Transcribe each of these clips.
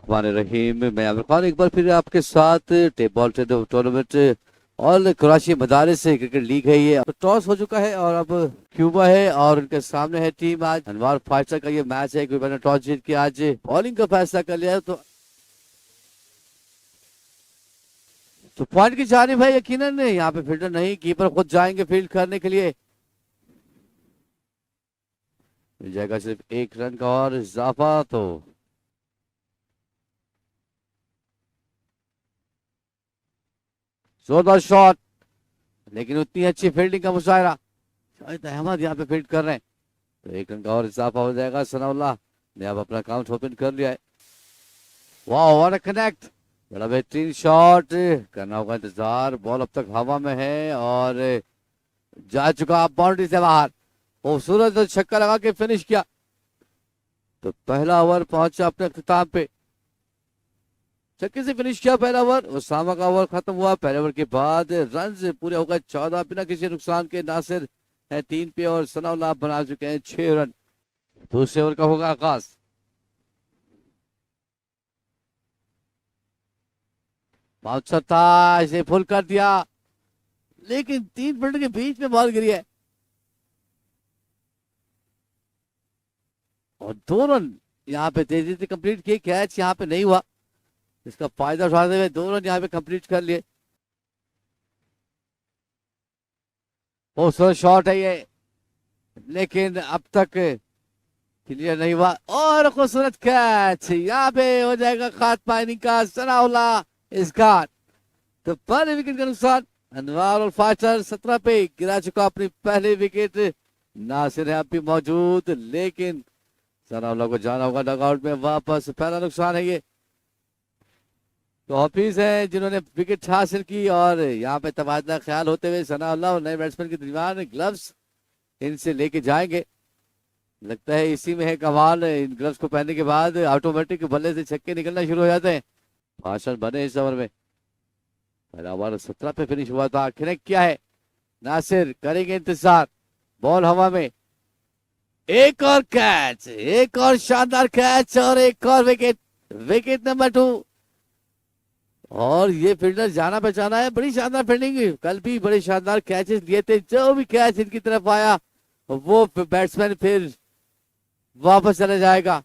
रहीम, मैं आमिर खान एक बार फिर आपके साथ टेप बॉल टूर्नामेंट और कराची मदारिस से क्रिकेट लीग है। ये तो टॉस हो चुका है और अब क्यूबा है और उनके सामने है टीम। आज अनवार फाइटर का ये मैच है। क्यूबा ने टॉस जीत के आज बॉलिंग का फैसला कर लिया। तो पॉइंट की जानिब है यकीनन। यहाँ पे फील्डर नहीं, कीपर खुद जाएंगे फील्ड करने के लिए। मिल जाएगा सिर्फ एक रन का और इजाफा। तो जोरदार शॉट, लेकिन उतनी अच्छी फील्डिंग का मुजाहरा। शाहिद अहमद यहाँ पे फील्ड कर रहे हैं, तो एक रन का और इजाफा हो जाएगा। सनाउल्लाह ने अब अपना काउंट ओपन कर लिया है। वाह, व्हाट अ कनेक्ट, बड़ा बेहतरीन शॉट। करना होगा इंतजार, बॉल अब तक हवा में है और जा चुका बाउंड्री से बाहर। खूबसूरत छक्का लगा के फिनिश किया। तो पहला ओवर पहुंचा अपने अख्ताम पे, छक्के से फिनिश किया पहला ओवर। उसामा का ओवर खत्म हुआ। पहले ओवर के बाद रन पूरे हो गए 14 बिना किसी नुकसान के। नासिर है 3 पे और सनाउल्लाह बना चुके हैं 6 रन। दूसरे ओवर का होगा आगाज। बाउंसर था, इसे फुल कर दिया, लेकिन 3 फील्ड के बीच में बॉल गिरी है और 2 रन यहाँ पे तेजी से कंप्लीट किए। कैच यहाँ पे नहीं हुआ, इसका फायदा उठाते हुए 2 रन यहाँ पे कंप्लीट कर लिए। खूबसूरत शॉट है ये, लेकिन अब तक क्लियर नहीं हुआ। और खूबसूरत कैच, यहाँ पे हो जाएगा खात्मा इनिंग का। सनाउल्लाह इसका तो पहले विकेट का नुकसान। अनवर और फास्टर 17 पे गिरा चुका अपनी पहली विकेट। नासिर है अब भी मौजूद, लेकिन सनाउल्लाह को जाना होगा डगआउट में वापस। पहला नुकसान है ये। तो हाफिज है जिन्होंने विकेट हासिल की और यहाँ पे तबादला ख्याल होते हुए सनाउल्लाह और नए बैट्समैन के दरमियान ग्लव्स इनसे लेके जाएंगे। लगता है इसी में है कमाल। इन ग्लव्स को पहनने के बाद ऑटोमेटिक बल्ले से छक्के निकलना शुरू हो जाते हैं। 5 रन बने इस ओवर में। पहला ओवर 17 पे फिनिश हुआ था। कनेक्ट किया है, नासिर करेंगे इंतजार। बॉल हवा में, एक और कैच, एक और शानदार कैच और एक और विकेट। Wicket number 2। और ये फील्डर जाना पहचाना है, बड़ी शानदार फील्डिंग। कल भी बड़े शानदार कैचेस दिए थे। जो भी कैच इनकी तरफ आया वो बैट्समैन फिर वापस चला जाएगा।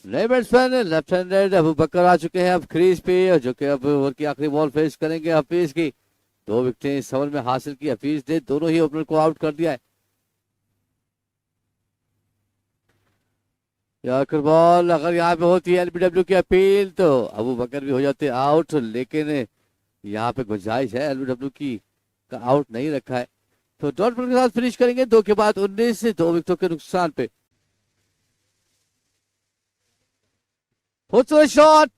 नए बैट्समैन लेफ्ट हैंडेड अबू बकर आ चुके हैं अब क्रीज पे, जो कि अब ओवर की आखिरी बॉल फेस करेंगे हफीज की। 2 विकेटें इस ओवर में हासिल की हफीज ने, दोनों ही ओपनर को आउट कर दिया है। आखिर बॉल अगर यहाँ पे होती है एलबीडब्ल्यू की अपील तो अबू बकर भी हो जाते आउट, लेकिन यहाँ पे गुंजाइश है एलबीडब्ल्यू की का आउट नहीं रखा है। तो डॉट बॉल के साथ फिनिश करेंगे 2 के बाद 19 से 2 विकेटों के नुकसान पे। खूबसूरत शॉट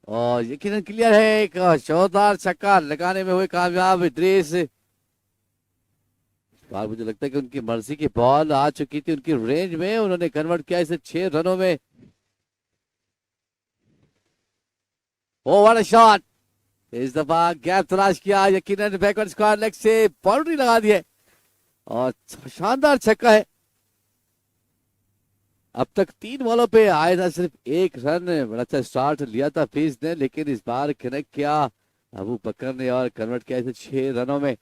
और यकीनन क्लियर है। एक शानदार छक्का लगाने में हुए कामयाब इदरीस। बार मुझे लगता है कि उनकी मर्जी की बॉल आ चुकी थी उनकी रेंज में, उन्होंने कन्वर्ट किया इसे 6 रनों में। ओ व्हाट अ शॉट, इस दफा गैप तलाश किया, यकीनन बैकवर्ड स्क्वायर लेग से बाउंड्री लगा दी है और शानदार छक्का है। अब तक 3 बॉलों पे आया था सिर्फ 1 रन। बड़ा अच्छा स्टार्ट लिया था फीस ने, लेकिन इस बार कनेक्ट किया अबू बकर ने और कन्वर्ट किया इसे 6 रनों में।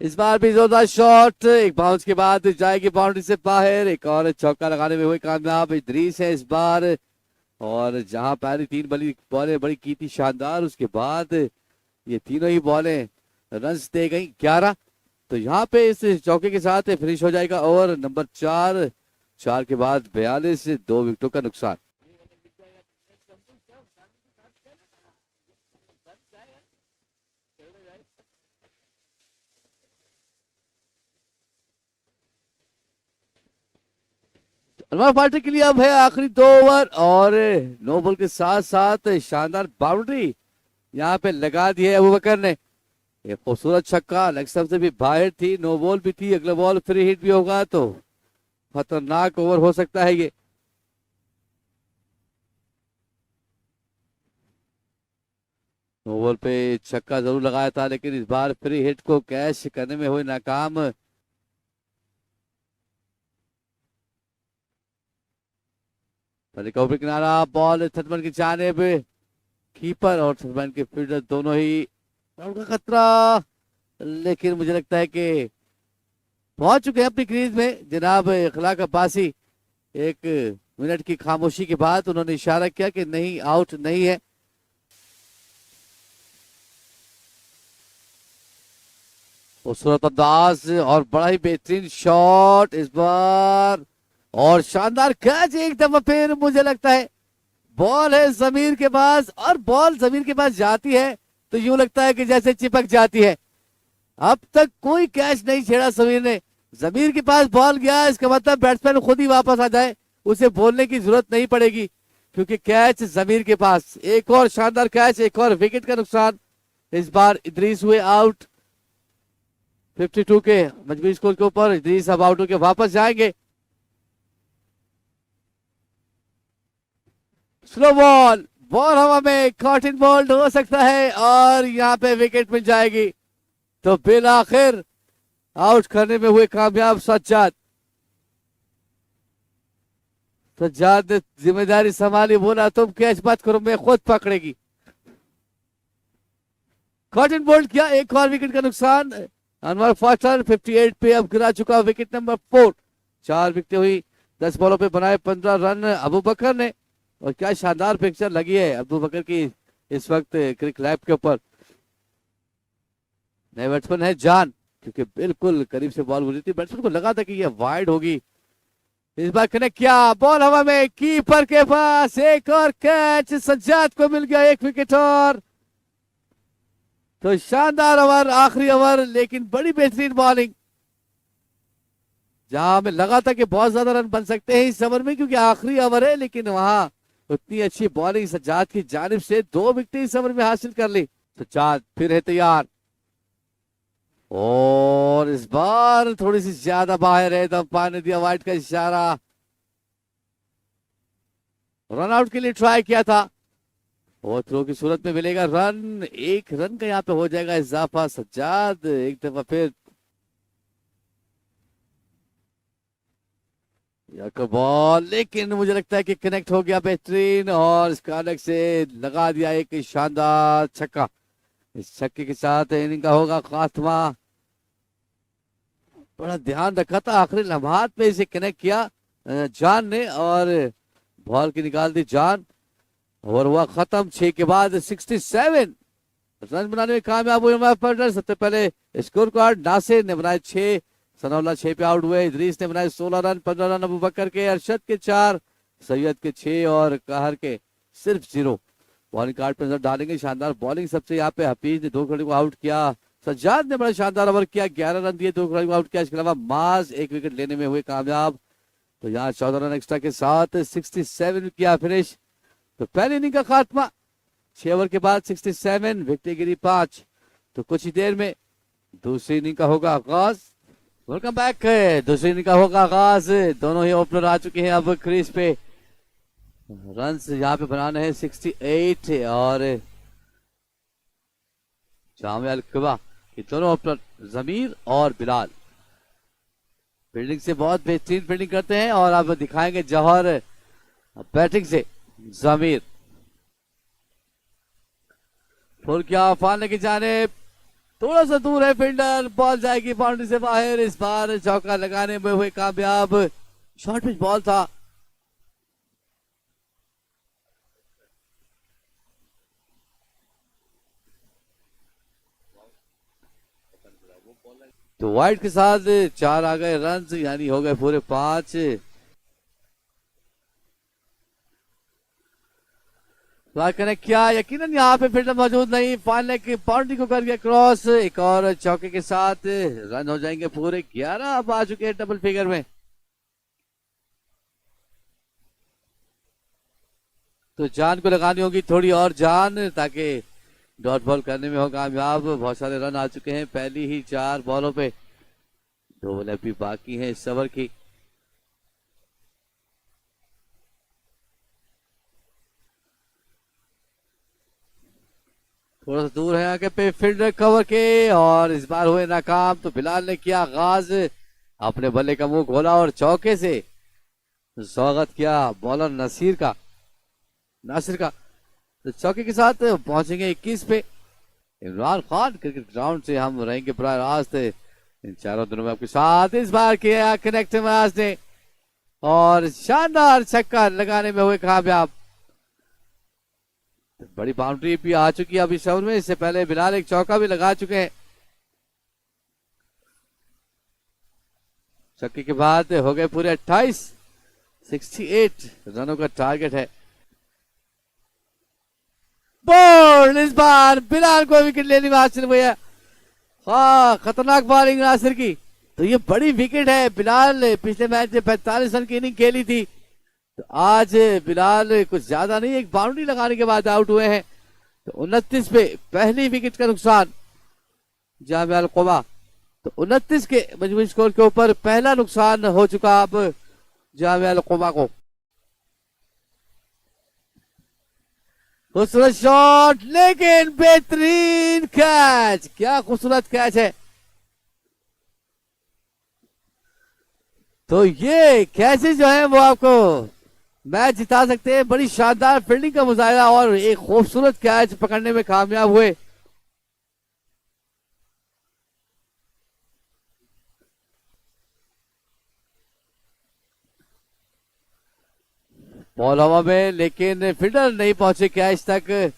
इस बार भी जोरदार शॉट, एक बाउंस के बाद जाएगी बाउंड्री से बाहर। एक और चौका लगाने में हुए कामयाब इदरीस है इस बार। और जहां पहली 3 बड़ी बॉलें बड़ी की थी शानदार, उसके बाद ये तीनों ही बॉलें रन दे गई 11। तो यहाँ पे इस चौके के साथ फिनिश हो जाएगा ओवर नंबर 4। 4 के बाद 42, 2 विकेटों का नुकसान। अनवर पार्टी के लिए अब है आखिरी 2 ओवर और नो बॉल के साथ साथ शानदार बाउंड्री यहाँ पे लगा दी है अबू बकर ने। एक खूबसूरत छक्का लेग स्टंप से भी बाहर थी, नो बॉल भी थी, अगला बॉल फ्री हिट भी होगा तो खतरनाक ओवर हो सकता है ये। ओवर पे छक्का जरूर लगाया था, लेकिन इस बार फ्री हिट को कैच करने में हुए नाकाम। ओवर किनारा, बॉल थर्डमैन की जानिब, कीपर और थर्डमैन के फील्डर दोनों ही आउट का खतरा, लेकिन मुझे लगता है कि पहुंच चुके हैं अपनी क्रीज में जनाब इखलाक अब्बासी। 1 मिनट की खामोशी के बाद उन्होंने इशारा किया कि नहीं, आउट नहीं है। खूबसूरत अंदाज और बड़ा ही बेहतरीन शॉट इस बार, और शानदार कैच एक दफा फिर। मुझे लगता है बॉल है जमीर के पास, और बॉल जमीर के पास जाती है तो यूं लगता है कि जैसे चिपक जाती है। अब तक कोई कैच नहीं छेड़ा समीर ने। जमीर के पास बॉल गया, इसका मतलब बैट्समैन खुद ही वापस आ जाए, उसे बोलने की जरूरत नहीं पड़ेगी, क्योंकि कैच जमीर के पास। एक और शानदार कैच, एक और विकेट का नुकसान। इस बार इदरीस हुए आउट 52 के मजबूरी स्कोर के ऊपर। इदरीस अब आउट होकर वापस जाएंगे। स्लो बॉल, बॉल हवा में, कॉट इन बॉल्ड हो सकता है और यहाँ पे विकेट मिल जाएगी। तो बिल आखिर आउट करने में हुए कामयाब सज्जाद। सज्जाद ने जिम्मेदारी संभाली, बोला तुम कैच मत करो, मैं खुद पकड़ेगी। कॉटन बोल्ड किया, एक और विकेट का नुकसान। अनवर फास्टर 58 पे अब गिरा चुका विकेट नंबर 4। 4 विकेटें हुई, 10 बॉलों पे बनाए 15 रन अबू बकर ने। और क्या शानदार पिक्चर लगी है अबू बकर की इस वक्त क्रिक लैब के ऊपर। नए बैट्समैन है जान, क्योंकि बिल्कुल करीब से बॉल गुजरी थी, बैट्समैन को लगा था कि यह वाइड होगी। इस बार कनेक्ट किया, बॉल हवा में, कीपर के पास, एक और कैच, सज्जाद को मिल गया 1 विकेट और। तो शानदार ओवर, आखिरी ओवर, लेकिन बड़ी बेहतरीन बॉलिंग, जहां हमें लगा था कि बहुत ज्यादा रन बन सकते हैं इस ओवर में क्योंकि आखिरी ओवर है, लेकिन वहां उतनी अच्छी बॉलिंग सज्जाद की जानिब से 2 विकेट इस ओवर में हासिल कर ली। सज्जाद फिर है तैयार, और इस बार थोड़ी सी ज्यादा बाहर है, तो अंपायर ने दिया वाइड का इशारा। रन आउट के लिए ट्राई किया था, और थ्रो की सूरत में मिलेगा रन। 1 रन का यहाँ पे हो जाएगा इजाफा। सज्जाद एक दफा फिर बॉल, लेकिन मुझे लगता है कि कनेक्ट हो गया बेहतरीन, और इस अलग से लगा दिया एक शानदार छक्का। इस छक्के के साथ इनिंग का होगा खात्मा। बड़ा ध्यान रखा था, आखिरी लम्हात में इसे कनेक्ट किया जान ने, और बॉल की निकाल दी जान, और हुआ खत्म। 6 के बाद 67 रन बनाने में कामयाब हुए। सबसे पहले स्कोर कार्ड नासिर ने बनाए 6, सनाउल्लाह 6 पे आउट हुए। इदरीस ने बनाए 16 रन, 15 रन अबू बकर के, अरशद के 4, सैयद के 6 और कहर के सिर्फ 0। बॉलिंग कार्ड पर नजर डालेंगे, शानदार बॉलिंग सबसे यहाँ पे। हफीज ने 2 खिलाड़ियों को आउट किया, सज्जाद ने बड़ा शानदार ओवर किया, 11 रन दिए, 2 खिलाड़ियों को आउट किया। इसके अलावा माज 1 विकेट लेने में हुए कामयाब। तो यहाँ 14 रन एक्स्ट्रा के साथ 67 किया फिनिश। तो पहली इनिंग का खात्मा 6 ओवर के बाद 67, विकेट गिरी 5। तो कुछ ही देर में दूसरी इनिंग का होगा आगाज। वेलकम बैक, दूसरी इनिंग का होगा आगाज। दोनों ही ओपनर आ चुके हैं अब क्रीज पे। रन यहाँ पे बनाने हैं 68, और जामे अलकबा ये दोनों ओपनर जमीर और बिलाल फील्डिंग से बहुत बेहतरीन फील्डिंग करते हैं। और अब दिखाएंगे जौहर बैटिंग से जमीर। फुल किया, फालने की जाने, थोड़ा सा दूर है फील्डर, बॉल जाएगी बाउंड्री से बाहर। इस बार चौका लगाने में हुए कामयाब, शॉर्ट पिच बॉल था। तो वाइड के साथ 4 आ गए रन, यानी हो गए पूरे 5। कनेक्ट किया, यकीनन यहाँ पे फील्डर मौजूद नहीं, फाइनल की बाउंड्री को कर गया क्रॉस। एक और चौके के साथ रन हो जाएंगे पूरे 11। अब आ चुके हैं डबल फिगर में। तो जान को लगानी होगी थोड़ी और जान, ताकि डॉट बॉल करने में हो कामयाब। बहुत सारे रन आ चुके हैं पहली ही 4 बॉलों पे, 2 बॉलें भी बाकी हैं इस ओवर की। थोड़ा सा दूर है आगे पे फील्डर कवर के और इस बार हुए नाकाम। तो बिलाल ने किया आगाज, अपने बल्ले का मुंह खोला और चौके से स्वागत किया बॉलर नासिर का। तो चौके के साथ पहुंचेंगे 21 पे। इमरान खान क्रिकेट ग्राउंड से हम रहेंगे प्राय रास्त इन चारों दिनों में आपके साथ। इस बार किया कनेक्ट इमराज ने और शानदार छक्का लगाने में हुए कामयाब। बड़ी बाउंड्री भी आ चुकी है अभी इस ओवर में। इससे पहले बिलाल एक चौका भी लगा चुके हैं। छक्के के बाद हो गए पूरे 68 रनों का टारगेट है। बॉल इस बार बिलाल को विकेट लेने में हासिल हुई है। हाँ, खतरनाक बॉलिंग नासिर की। तो ये बड़ी विकेट है। बिलाल ने पिछले मैच में 45 रन की इनिंग खेली थी, तो आज बिलाल कुछ ज्यादा नहीं, एक बाउंड्री लगाने के बाद आउट हुए हैं। तो 29 पे पहली विकेट का नुकसान जामिया अल-कुबा। तो 29 के मजमूई स्कोर के ऊपर पहला नुकसान हो चुका अब जामिया अल-कुबा को। खूबसूरत शॉट, लेकिन बेहतरीन कैच। क्या खूबसूरत कैच है। तो ये कैचेस जो है वो आपको मैच जिता सकते हैं। बड़ी शानदार फील्डिंग का मुजाहिरा और एक खूबसूरत कैच पकड़ने में कामयाब हुए। बॉल हवा में, लेकिन फील्डर नहीं पहुंचे कैच तक।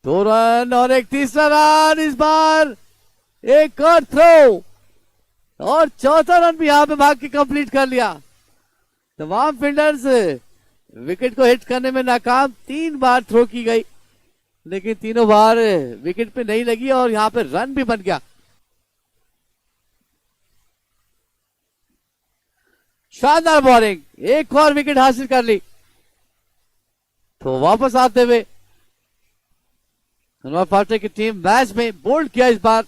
2 रन और एक तीसरा रन। इस बार एक और थ्रो और चौथा रन भी यहां पे भाग के कंप्लीट कर लिया। तमाम फील्डर्स विकेट को हिट करने में नाकाम। 3 बार थ्रो की गई, लेकिन तीनों बार विकेट पे नहीं लगी और यहां पे रन भी बन गया। शानदार बॉलिंग, एक और विकेट हासिल कर ली। तो वापस आते हुए अनवर फाटे की टीम मैच में बोल्ड किया। इस बार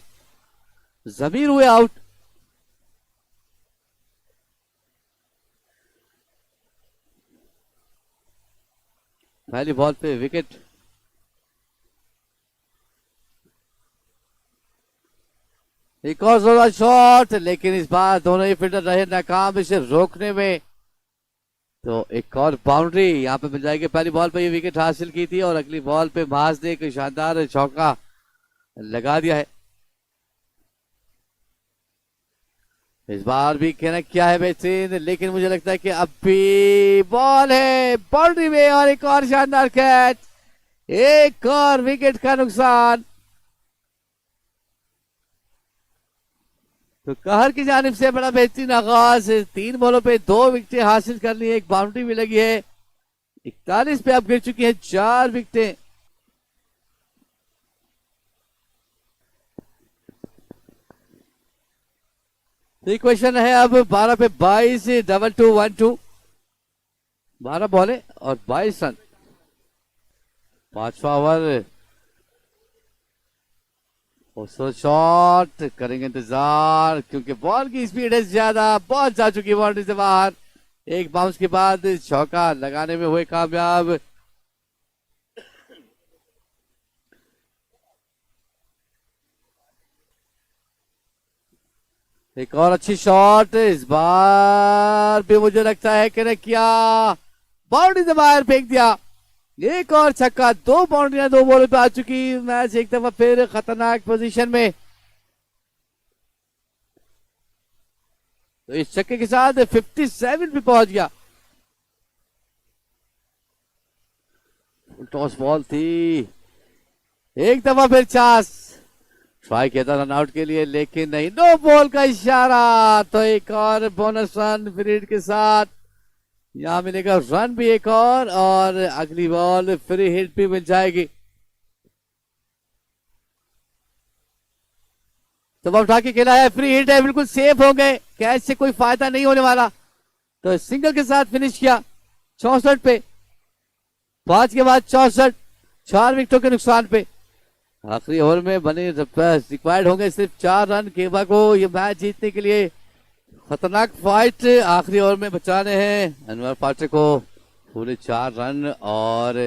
जमीर हुए आउट। पहली बॉल पे विकेट। एक और जोरदार शॉट, लेकिन इस बार दोनों ही फील्डर रहे नाकाम इसे रोकने में। तो एक और बाउंड्री यहां पे मिल जाएगी। पहली बॉल पे ये विकेट हासिल की थी और अगली बॉल पे माज ने एक शानदार चौका लगा दिया है। इस बार भी कनेक्ट किया है बेहतरीन, लेकिन मुझे लगता है कि अब भी बॉल है बाउंड्री में और एक और शानदार कैच। एक और विकेट का नुकसान। तो कहर की जानिब से बड़ा बेहतरीन आगाज। 3 बॉलों पे 2 विकेटें हासिल कर ली है, एक बाउंड्री भी लगी है। 41 पे अब गिर चुकी है 4 विकेटें। तो इक्वेशन है अब 12 पे 22, 2212। 12 बॉलें और 22 रन। 5वां ओवर। शॉट करेंगे इंतजार, क्योंकि बॉल की स्पीड है ज्यादा। बॉल जा चुकी बाउंड्री से बाहर। एक बाउंस के बाद चौका लगाने में हुए कामयाब। एक और अच्छी शॉट, इस बार भी मुझे लगता है कि किया, बाउंड्री से बाहर फेंक दिया। एक और छक्का। 2 बाउंड्रियां 2 बॉलों पे आ चुकी। मैच एक दफा फिर खतरनाक पोजीशन में। तो इस छक्के के साथ 57 पे पहुंच गया। टॉस बॉल थी। एक दफा फिर चांस ट्राई किया था रन आउट के लिए, लेकिन नहीं। नो बॉल का इशारा। तो एक और बोनस रन पीरियड के साथ यहां मिलेगा रन भी एक और अगली बॉल फ्री हिट भी मिल जाएगी। तो अब उठा के खेला है, फ्री हिट है, बिल्कुल सेफ हो गए। कैच से कोई फायदा नहीं होने वाला। तो सिंगल के साथ फिनिश किया 64 पे। 5 के बाद 64, 4 विकेटों के नुकसान पे। आखिरी ओवर में बने रिक्वायर्ड होंगे सिर्फ 4 रन केबा को ये मैच जीतने के लिए। खतरनाक फाइट आखिरी ओवर में बचाने हैं अनवर फाटे को। पूरे 4 रन और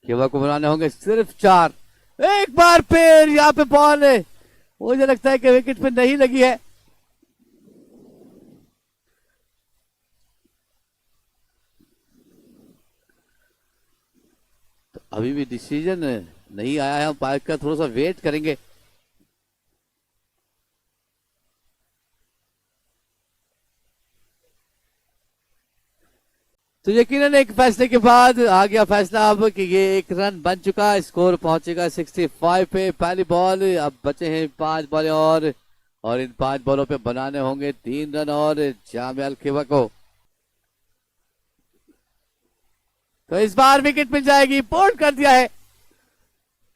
केवा को बनाने होंगे सिर्फ 4। एक बार फिर यहाँ पे बॉल मुझे लगता है कि विकेट पे नहीं लगी है। तो अभी भी डिसीजन नहीं आया है अंपायर का, थोड़ा सा वेट करेंगे। तो यकीनन एक फैसले के बाद आ गया फैसला अब कि ये एक रन बन चुका, स्कोर पहुंचेगा 65 पे। पहली बॉल, अब बचे हैं 5 बॉलें और इन 5 बॉलों पे बनाने होंगे 3 रन और जामिया अल खेवा को। तो इस बार विकेट मिल जाएगी, बोल्ड कर दिया है।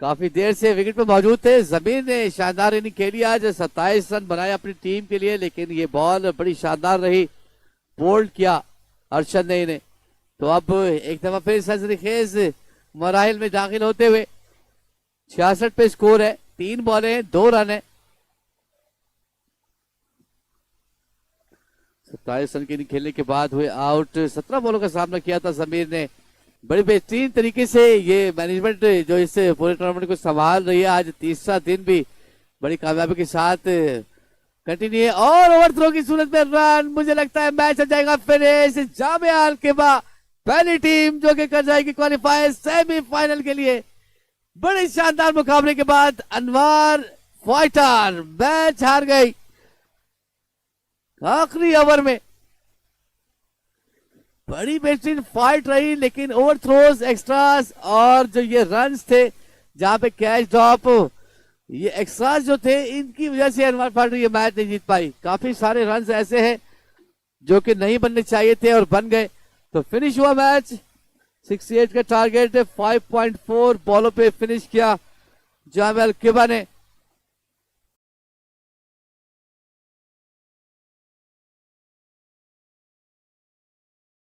काफी देर से विकेट पे मौजूद थे। जमीर ने शानदार इनिंग खेली आज, 27 रन बनाए अपनी टीम के लिए, लेकिन ये बॉल बड़ी शानदार रही, बोल्ड किया अरशद ने इन्हें। तो अब एक दफा फिर सजरीखेज मराहिल में दाखिल होते हुए 66 पे स्कोर है, 3 बॉलें हैं, 2 रन है। 27 रन की इनिंग खेलने के बाद हुए आउट। 17 बॉलों का सामना किया था जमीर ने। बड़ी बेहतरीन तरीके से ये मैनेजमेंट जो इस पूरे टूर्नामेंट को संभाल रही है, आज तीसरा दिन भी बड़ी कामयाबी के साथ कंटिन्यू है। और ओवर थ्रो की सूरत में रन, मुझे लगता है मैच हो जाएगा फिनिश। जामिया अल खेवा पहली टीम जो कि कर जाएगी क्वालिफाई सेमीफाइनल के लिए। बड़े शानदार मुकाबले के बाद अनवार फाइटर मैच हार गई आखिरी ओवर में। बड़ी बेहतरीन फाइट रही, लेकिन ओवर थ्रोज, एक्स्ट्रास और जो ये रन्स थे जहां पे कैच ड्रॉप, ये एक्स्ट्रास जो थे, इनकी वजह से अनवार फाइटर ये मैच नहीं जीत पाई। काफी सारे रन्स ऐसे हैं जो कि नहीं बनने चाहिए थे और बन गए। तो फिनिश हुआ मैच, 68 का टारगेट 5.4 बॉलों पे फिनिश किया जामिया अल खेवा ने।